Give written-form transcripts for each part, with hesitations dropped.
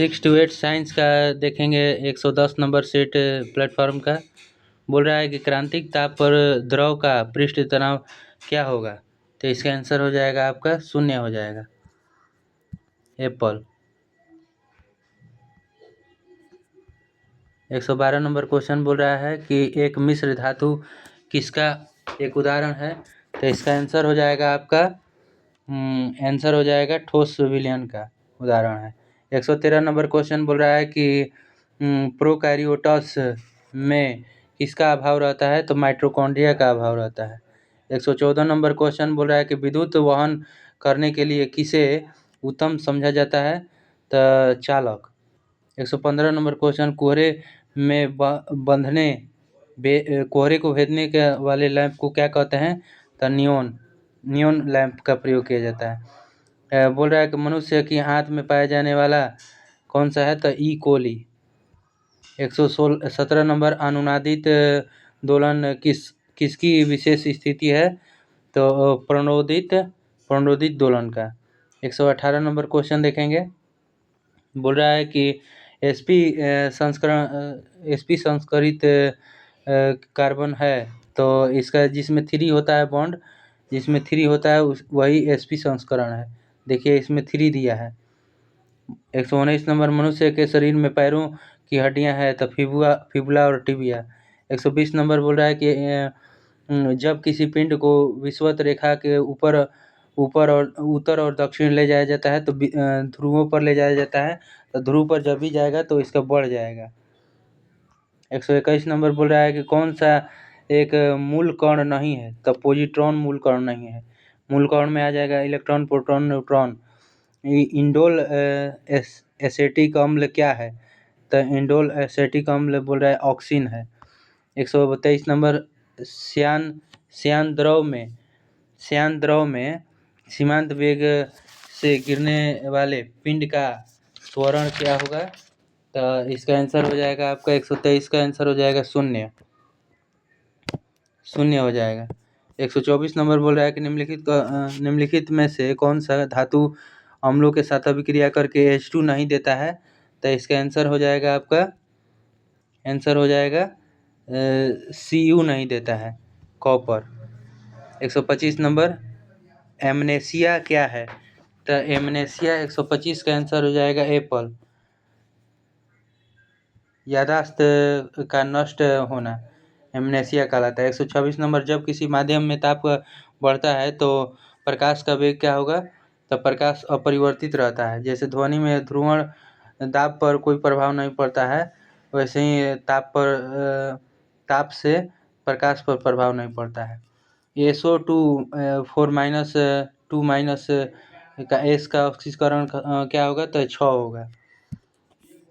6 to 8 science का देखेंगे 110 number set platform का। बोल रहा है कि क्रांतिक ताप पर द्रव का पृष्ठ तनाव क्या होगा? तो इसका आंसर हो जाएगा आपका 0 हो जाएगा, एप्पल। 112 नंबर क्वेश्चन बोल रहा है कि एक मिश्र धातु किसका एक उदाहरण है? तो इसका आंसर हो जाएगा आपका ठोस विलयन का उदाहरण है। 113 नंबर क्वेश्चन बोल रहा है कि प्रोकैरियोट्स में किसका अभाव रहता है? तो माइटोकॉन्ड्रिया का अभाव रहता है। 114 नंबर क्वेश्चन बोल रहा है कि विद्युत वहन करने के लिए किसे उत्तम समझा जाता है? तो चालक। 115 नंबर क्वेश्चन कोहरे में कोहरे को भेदने के वाले लैंप को क्या कहते हैं? तो नियॉन लैंप का प्रयोग किया जाता है। बोल रहा है कि मनुष्य की हाथ में पाया जाने वाला कौन सा है? तो ई कोली। 117 नंबर अनुनादित दोलन किसकी विशेष स्थिति है? तो प्रणोदित दोलन का। 118 नंबर क्वेश्चन देखेंगे। बोल रहा है कि sp संस्करित कार्बन है, तो इसका जिसमें 3 होता है बॉन्ड, जिसमें 3 होता है वही sp संस्करण है। देखिए इसमें 3 दिया है। 119 नंबर मनुष्य के शरीर में पैरों की हड्डियां हैं, तो फिबुला और टिबिया। 120 नंबर बोल रहा है कि जब किसी पिंड को विषुवत रेखा के ऊपर और उत्तर और दक्षिण ले जाया जाता है तो ध्रुवों पर ले जाया जाता है, तो ध्रुव पर जब भी जाएगा तो इसका बढ़ जाएगा। 121 नंबर बोल रहा है कि कौन सा एक मूल कण नहीं है? तो पॉजिट्रॉन मूल कण नहीं है। मूल कण में आ जाएगा electron, proton, neutron. Indole acetic अम्ल क्या है? तो इंडोल एसेटिक अम्ल बोल रहा है ऑक्सीन है। 123 नंबर श्यान द्रव में सीमांत वेग से गिरने वाले पिंड का त्वरण क्या होगा? तो इसका आंसर हो जाएगा आपका 123 का आंसर हो जाएगा 0 हो जाएगा। 124 नंबर बोल रहा है कि निम्नलिखित में से कौन सा धातु अम्लों के साथ अभिक्रिया करके H2 नहीं देता है? तो इसका आंसर हो जाएगा आपका Cu नहीं देता है, कॉपर। 125 नंबर एमनेसिया क्या है? तो एमनेसिया 125 का आंसर हो जाएगा एप्पल। यादाश्त का नष्ट होना एमनेसिया कहलाता है। 126 नंबर जब किसी माध्यम में ताप बढ़ता है तो प्रकाश का वेग क्या होगा? तो प्रकाश अपरिवर्तित रहता है। जैसे ध्वनि में ध्रुवण दाब पर कोई प्रभाव नहीं पड़ता है, वैसे ही ताप से प्रकाश पर प्रभाव नहीं पड़ता है। SO2 4-2- का S का ऑक्सीकरण क्या होगा? तो 6 होगा।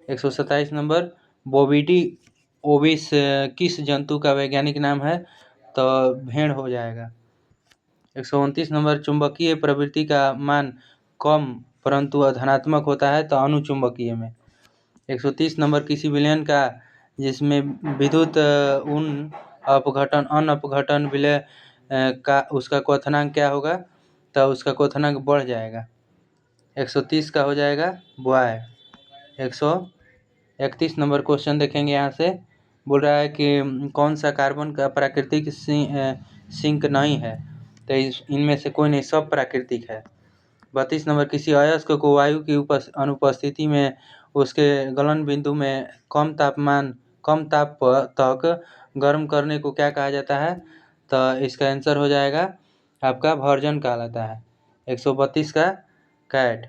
127 नंबर बोविडी ओविस किस जंतु का वैज्ञानिक नाम है? तो भेड़ हो जाएगा। 129 नंबर चुंबकीय प्रवृत्ति का मान कम परंतु धनात्मक होता है, तो अनुचुंबकीय में। 130 नंबर किसी विलयन का जिसमें विद्युत अनअपघटन विलय का उसका क्वथनांक क्या होगा? तो उसका क्वथनांक बढ़ जाएगा। 130 का हो जाएगा बॉय। 131 नंबर क्वेश्चन देखेंगे। यहाँ से बोल रहा है कि कौन सा कार्बन का प्राकृतिक सिंक नहीं है? तो इनमें से कोई नहीं, सब प्राकृतिक है। 32 नंबर किसी अयस्क को वायु की अनुपस्थिति में उसके गलन बिंदु में कम ताप तक गर्म करने को क्या कहा जाता है? तो इसका आंसर हो जाएगा आपका भर्जन कहलाता है। 132 का कैट।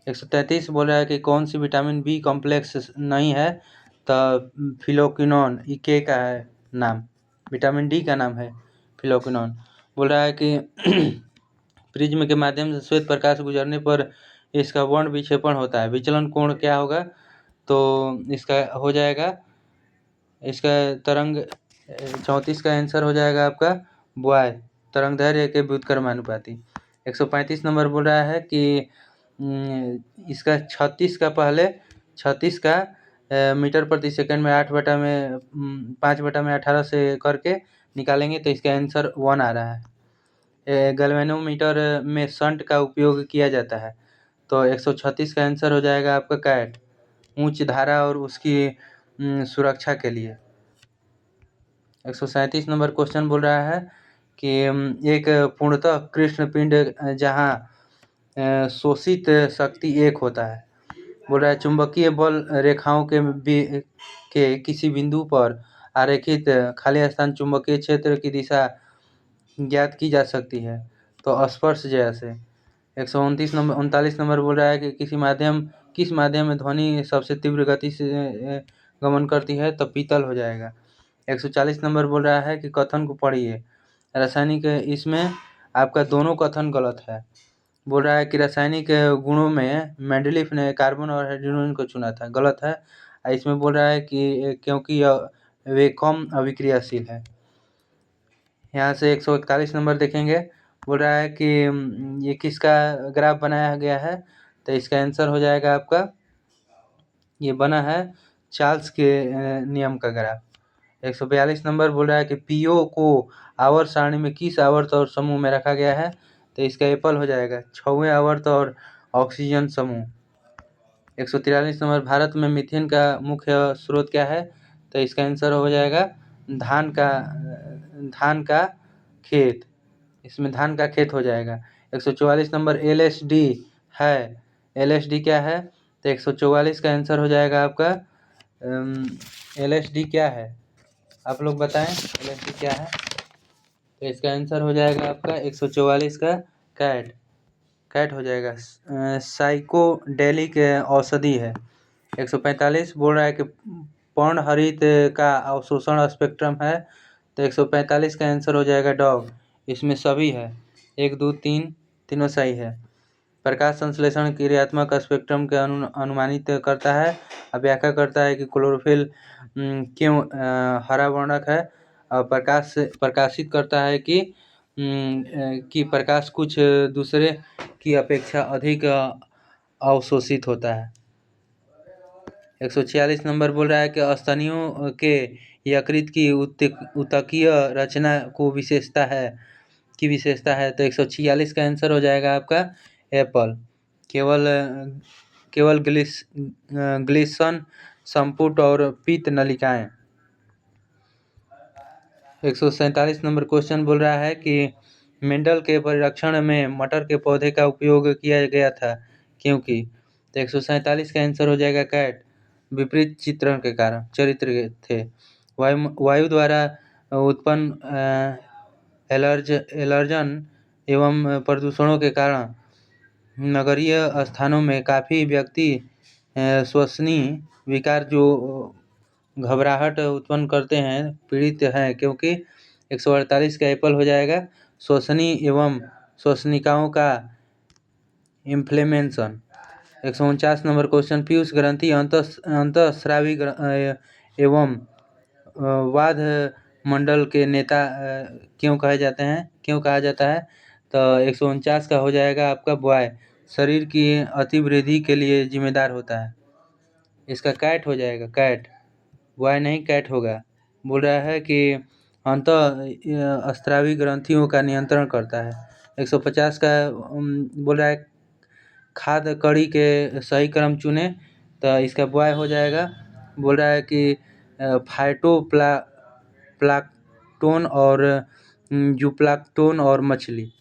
133 बोल रहा है कि कौन सी विटामिन बी कॉम्प्लेक्स नहीं है? तो फिलोक्विनोन, के का है नाम, विटामिन डी का नाम है फिलोक्विनोन। बोल रहा है कि प्रिज्म के माध्यम से श्वेत प्रकाश गुजरने पर इसका वर्ण विक्षेपण होता है, विचलन कोण क्या होगा? तो इसका हो जाएगा इसका तरंग 34 का आंसर हो जाएगा आपका बॉय, तरंग दैर्घ्य के व्युत्क्रमानुपाती। 135 नंबर बोल रहा है कि इसका 36 का मीटर प्रति सेकंड में 5/18 से करके निकालेंगे तो इसका आंसर 1 आ रहा है। गैल्वेनोमीटर में शंट का उपयोग किया जाता है, तो 136 का आंसर हो जाएगा आपका कैट। उच्च धारा और उसकी सुरक्षा के लिए। 137 नंबर क्वेश्चन बोल रहा है कि एक पूर्णतः कृष्ण पिंड जहाँ शोषित शक्ति एक होता है। बोल रहा है चुंबकीय बल रेखाओं के किसी बिंदु पर आरेखित खाली स्थान चुंबकीय क्षेत्र की दिशा ज्ञात की जा सकती है, तो स्पर्श जैसे। 139 नंबर बोल रहा है कि किस माध्यम में ध्वनि सबसे तीव्र गति से गमन करती है, तो पीतल हो जाएगा। 140 नंबर बोल रहा है कि कथन को पढ़िए। रासायनिक इसमें आपका दोनों कथन गलत है। बोल रहा है कि रासायनिक गुणों में मेंडलीफ ने कार्बन और हाइड्रोजन को चुना था, गलत है। इसमें बोल रहा है कि क्योंकि वे कम अभिक्रियाशील है। यहाँ से 141 नंबर देखेंगे। बोल रहा है कि ये किसका ग्राफ बनाया गया है, तो इसका आंसर हो जाएगा आपका, ये बना है चार्ल्स के नियम का ग्राफ। 142 नंबर बोल रहा है कि पीओ को आवर्त सारणी में किस आवर्त और समूह में रखा गया है, तो इसका एप्पल हो जाएगा 6वें आवर्त और ऑक्सीजन समूह। 143 नंबर भारत में मीथेन का मुख्य स्रोत क्या है, तो इसका आंसर हो जाएगा धान का खेत। इसमें धान का खेत हो जाएगा। 144 नंबर एलएसडी है, एलएसडी क्या है, तो 144 का आंसर हो जाएगा आपका एलएसडी क्या है, आप लोग बताएं एलएसडी क्या है, तो इसका आंसर हो जाएगा आपका 144 का कैट हो जाएगा। साइकोडेलिक औषधि है। 145 बोल रहा है कि पर्णहरित का अवशोषण स्पेक्ट्रम है, तो 145 का आंसर हो जाएगा डॉग। इसमें सभी है, 1 2 3 तीनों सही है। प्रकाश संश्लेषण क्रियात्मक स्पेक्ट्रम के अनुमानित करता है। व्याख्या करता है कि क्लोरोफिल क्यों हरा वर्णक है, और प्रकाशित करता है कि प्रकाश कुछ दूसरे की अपेक्षा अधिक अवशोषित होता है। 146 नंबर बोल रहा है कि स्तनियों के यकृत की ऊतकीय रचना की विशेषता है, तो 146 का आंसर हो जाएगा आपका एप्पल। केवल ग्लिसन संपुट और पित्त नलिकाएं। 147 नंबर क्वेश्चन बोल रहा है कि मेंडल के परिरक्षण में मटर के पौधे का उपयोग किया गया था क्योंकि, तो 147 का आंसर हो जाएगा कैट, विपरीत चित्रण के कारण चरित्र थे। वायु द्वारा उत्पन्न एलर्जन एवं प्रदूषणों के कारण नगरीय स्थानों में काफ़ी व्यक्ति श्वसनीय विकार जो घबराहट उत्पन्न करते हैं पीड़ित हैं, क्योंकि 148 का एप्पल हो जाएगा श्वसनीय एवं श्वसनिकाओं का इन्फ्लेमेशन। 149 नंबर क्वेश्चन पीयूष ग्रंथि अंतःस्रावी एवं वाद मंडल के नेता क्यों कहा जाता है, तो 149 का हो जाएगा आपका बॉय, शरीर की अतिवृद्धि के लिए जिम्मेदार होता है। इसका कैट हो जाएगा, कैट, बॉय नहीं कैट होगा। बोल रहा है कि अंतःस्रावी ग्रंथियों का नियंत्रण करता है। 150 का बोल रहा है खाद्य कड़ी के सही क्रम चुने, तो इसका बॉय हो जाएगा। बोल रहा है कि फाइटोप्लैंक्टन और जूप्लैंक्टन और मछली।